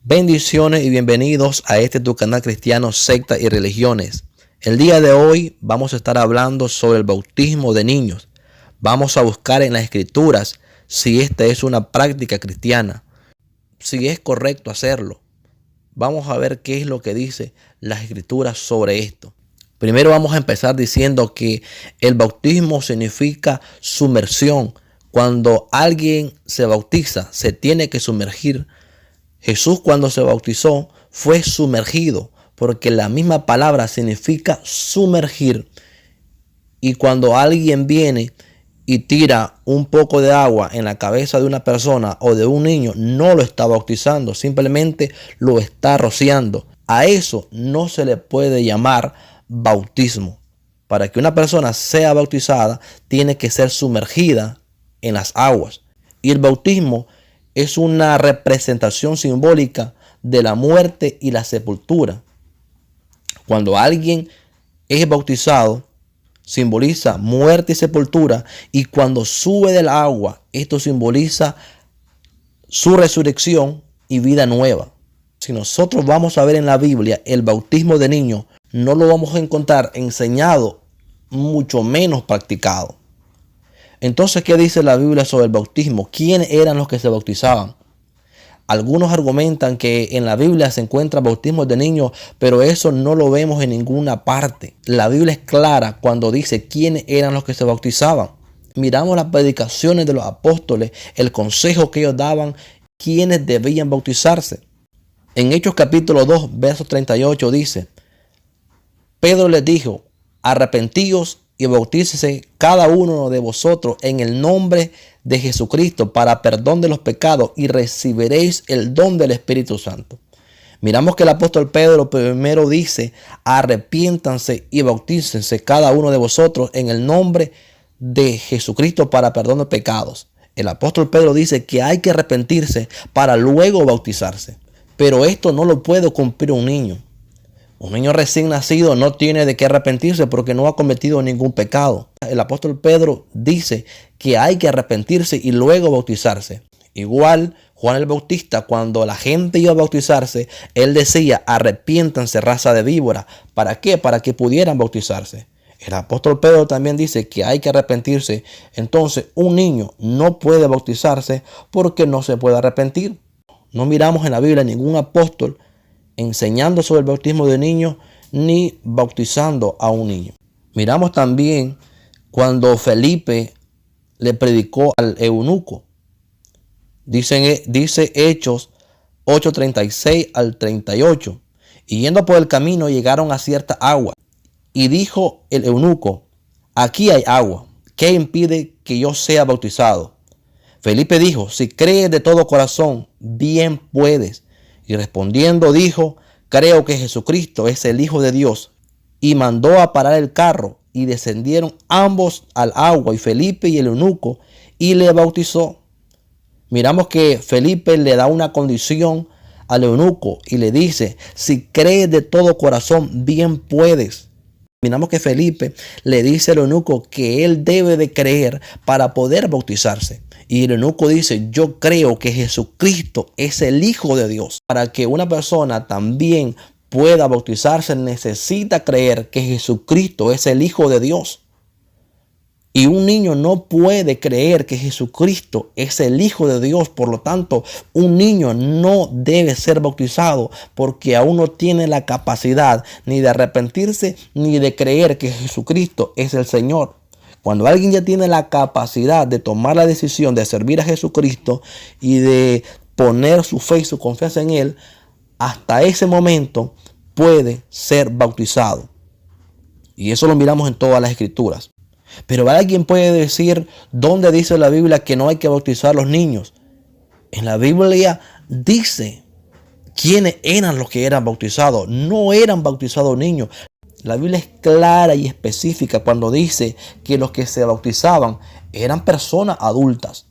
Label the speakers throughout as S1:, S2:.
S1: Bendiciones y bienvenidos a tu canal cristiano Secta y Religiones. El día de hoy vamos a estar hablando sobre el bautismo de niños. Vamos a buscar en las escrituras si esta es una práctica cristiana, si es correcto hacerlo. Vamos a ver qué es lo que dice las escrituras sobre esto. Primero vamos a empezar diciendo que el bautismo significa sumersión. Cuando alguien se bautiza, se tiene que sumergir. Jesús, cuando se bautizó, fue sumergido, porque la misma palabra significa sumergir. Y cuando alguien viene y tira un poco de agua en la cabeza de una persona o de un niño, no lo está bautizando, simplemente lo está rociando. A eso no se le puede llamar bautismo. Para que una persona sea bautizada, tiene que ser sumergida en las aguas. Y el bautismo es una representación simbólica de la muerte y la sepultura. Cuando alguien es bautizado, simboliza muerte y sepultura, y cuando sube del agua, esto simboliza su resurrección y vida nueva. Si nosotros vamos a ver en la Biblia el bautismo de niños, no lo vamos a encontrar enseñado, mucho menos practicado. Entonces, ¿qué dice la Biblia sobre el bautismo? ¿Quiénes eran los que se bautizaban? Algunos argumentan que en la Biblia se encuentra bautismo de niños, pero eso no lo vemos en ninguna parte. La Biblia es clara cuando dice quiénes eran los que se bautizaban. Miramos las predicaciones de los apóstoles, el consejo que ellos daban, quiénes debían bautizarse. En Hechos capítulo 2, verso 38 dice: Pedro les dijo: arrepentíos y bautícese cada uno de vosotros en el nombre de Jesucristo para perdón de los pecados y recibiréis el don del Espíritu Santo. Miramos que el apóstol Pedro primero dice: arrepiéntanse y bautícense cada uno de vosotros en el nombre de Jesucristo para perdón de pecados. El apóstol Pedro dice que hay que arrepentirse para luego bautizarse. Pero esto no lo puede cumplir un niño. Un niño recién nacido no tiene de qué arrepentirse porque no ha cometido ningún pecado. El apóstol Pedro dice que hay que arrepentirse y luego bautizarse. Igual Juan el Bautista, cuando la gente iba a bautizarse, él decía: arrepiéntanse, raza de víbora. ¿Para qué? Para que pudieran bautizarse. El apóstol Pedro también dice que hay que arrepentirse. Entonces, un niño no puede bautizarse porque no se puede arrepentir. No miramos en la Biblia ningún apóstol enseñando sobre el bautismo de niños ni bautizando a un niño. Miramos también cuando Felipe le predicó al eunuco. Dice Hechos 8:36 al 38. Y yendo por el camino llegaron a cierta agua. Y dijo el eunuco: aquí hay agua. ¿Qué impide que yo sea bautizado? Felipe dijo: si crees de todo corazón, bien puedes. Y respondiendo dijo: creo que Jesucristo es el Hijo de Dios. Y mandó a parar el carro, y descendieron ambos al agua, y Felipe y el eunuco, y le bautizó. Miramos que Felipe le da una condición al eunuco y le dice: si crees de todo corazón, bien puedes. Miramos que Felipe le dice al eunuco que él debe de creer para poder bautizarse. Y el eunuco dice: yo creo que Jesucristo es el Hijo de Dios. Para que una persona también pueda bautizarse, necesita creer que Jesucristo es el Hijo de Dios. Y un niño no puede creer que Jesucristo es el Hijo de Dios. Por lo tanto, un niño no debe ser bautizado porque aún no tiene la capacidad ni de arrepentirse ni de creer que Jesucristo es el Señor. Cuando alguien ya tiene la capacidad de tomar la decisión de servir a Jesucristo y de poner su fe y su confianza en Él, hasta ese momento puede ser bautizado. Y eso lo miramos en todas las escrituras. Pero alguien puede decir: ¿dónde dice la Biblia que no hay que bautizar a los niños? En la Biblia dice quiénes eran los que eran bautizados. No eran bautizados niños. La Biblia es clara y específica cuando dice que los que se bautizaban eran personas adultas.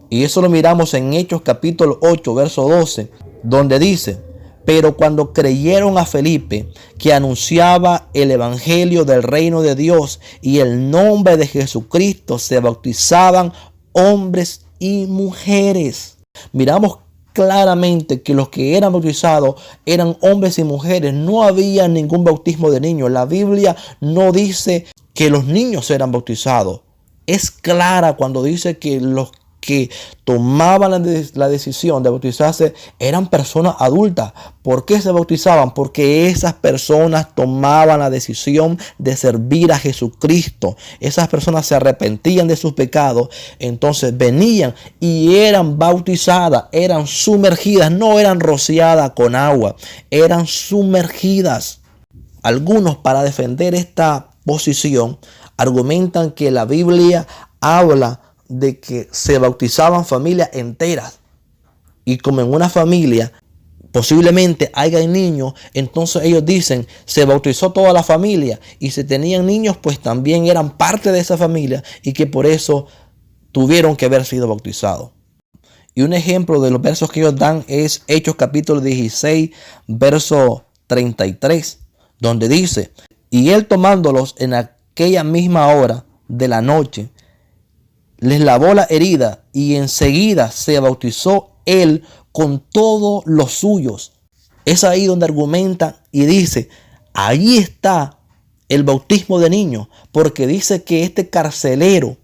S1: Y eso lo miramos en Hechos capítulo 8, verso 12, donde dice: pero cuando creyeron a Felipe, que anunciaba el evangelio del reino de Dios y el nombre de Jesucristo, se bautizaban hombres y mujeres. Miramos claramente que los que eran bautizados eran hombres y mujeres. No había ningún bautismo de niños. La Biblia no dice que los niños eran bautizados. Es clara cuando dice que los que tomaban la decisión de bautizarse eran personas adultas. ¿Por qué se bautizaban? Porque esas personas tomaban la decisión de servir a Jesucristo. Esas personas se arrepentían de sus pecados, entonces venían y eran bautizadas, eran sumergidas, no eran rociadas con agua, eran sumergidas. Algunos, para defender esta posición, argumentan que la Biblia habla de que se bautizaban familias enteras, y como en una familia posiblemente haya niños, entonces ellos dicen se bautizó toda la familia, y si tenían niños pues también eran parte de esa familia y que por eso tuvieron que haber sido bautizados. Y un ejemplo de los versos que ellos dan es Hechos capítulo 16 verso 33, donde dice: y él, tomándolos en aquella misma hora de la noche, les lavó la herida, y enseguida se bautizó él con todos los suyos. Es ahí donde argumenta y dice, ahí está el bautismo de niños, porque dice que este carcelero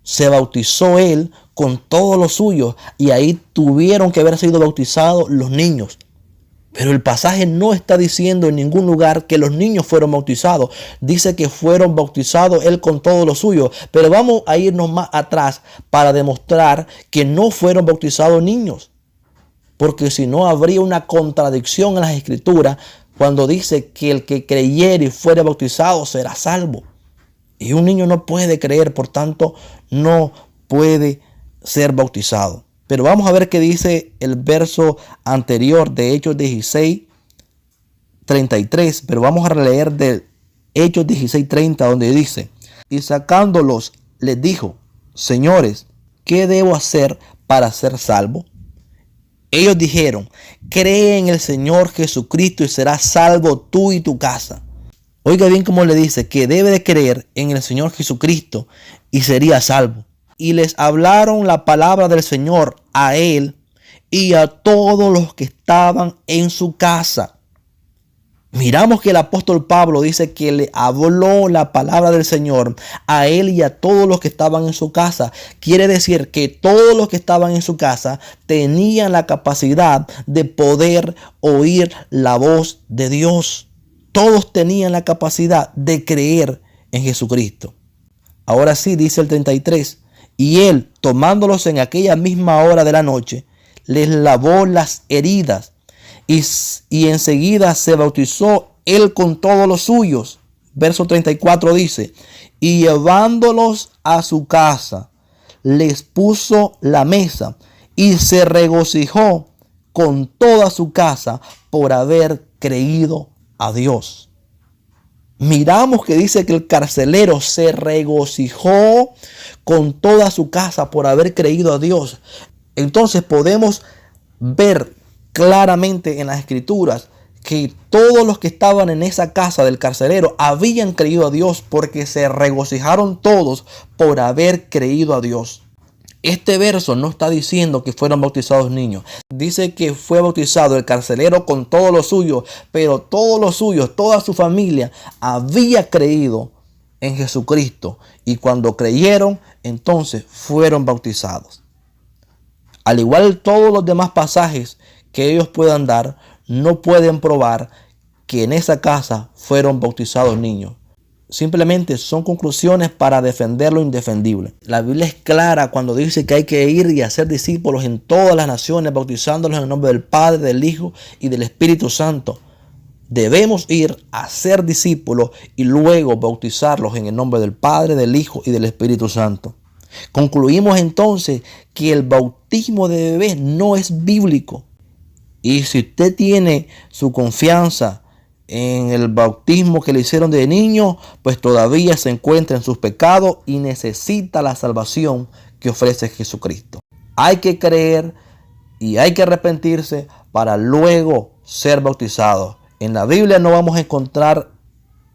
S1: se bautizó él con todos los suyos, y ahí tuvieron que haber sido bautizados los niños. Pero el pasaje no está diciendo en ningún lugar que los niños fueron bautizados. Dice que fueron bautizados él con todo lo suyo. Pero vamos a irnos más atrás para demostrar que no fueron bautizados niños. Porque si no, habría una contradicción en las Escrituras cuando dice que el que creyere y fuere bautizado será salvo. Y un niño no puede creer, por tanto, no puede ser bautizado. Pero vamos a ver qué dice el verso anterior de Hechos 16, 33. Pero vamos a leer de Hechos 16, 30, donde dice: y sacándolos les dijo: señores, ¿qué debo hacer para ser salvo? Ellos dijeron: cree en el Señor Jesucristo y serás salvo tú y tu casa. Oiga bien cómo le dice que debe de creer en el Señor Jesucristo y sería salvo. Y les hablaron la palabra del Señor a él y a todos los que estaban en su casa. Miramos que el apóstol Pablo dice que le habló la palabra del Señor a él y a todos los que estaban en su casa. Quiere decir que todos los que estaban en su casa tenían la capacidad de poder oír la voz de Dios. Todos tenían la capacidad de creer en Jesucristo. Ahora sí, dice el 33. Y él, tomándolos en aquella misma hora de la noche, les lavó las heridas, y enseguida se bautizó él con todos los suyos. Verso 34 dice: y llevándolos a su casa, les puso la mesa, y se regocijó con toda su casa por haber creído a Dios. Miramos que dice que el carcelero se regocijó con toda su casa por haber creído a Dios. Entonces podemos ver claramente en las Escrituras que todos los que estaban en esa casa del carcelero habían creído a Dios, porque se regocijaron todos por haber creído a Dios. Este verso no está diciendo que fueron bautizados niños. Dice que fue bautizado el carcelero con todos los suyos, pero todos los suyos, toda su familia había creído en Jesucristo. Y cuando creyeron, entonces fueron bautizados. Al igual todos los demás pasajes que ellos puedan dar, no pueden probar que en esa casa fueron bautizados niños. Simplemente son conclusiones para defender lo indefendible. La Biblia es clara cuando dice que hay que ir y hacer discípulos en todas las naciones, bautizándolos en el nombre del Padre, del Hijo y del Espíritu Santo. Debemos ir a ser discípulos y luego bautizarlos en el nombre del Padre, del Hijo y del Espíritu Santo. Concluimos entonces que el bautismo de bebés no es bíblico. Y si usted tiene su confianza en el bautismo que le hicieron de niño, pues todavía se encuentra en sus pecados y necesita la salvación que ofrece Jesucristo. Hay que creer y hay que arrepentirse para luego ser bautizados. En la Biblia no vamos a encontrar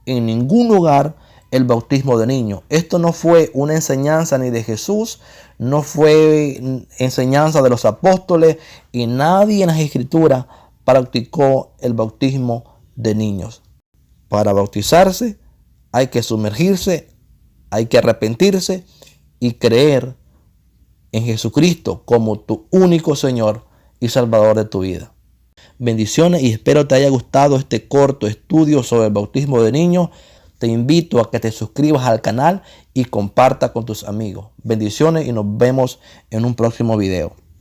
S1: en ningún lugar el bautismo de niños. Esto no fue una enseñanza ni de Jesús, no fue enseñanza de los apóstoles, y nadie en las Escrituras practicó el bautismo de niños. Para bautizarse hay que sumergirse, hay que arrepentirse y creer en Jesucristo como tu único Señor y Salvador de tu vida. Bendiciones, y espero te haya gustado este corto estudio sobre el bautismo de niños. Te invito a que te suscribas al canal y comparta con tus amigos. Bendiciones y nos vemos en un próximo video.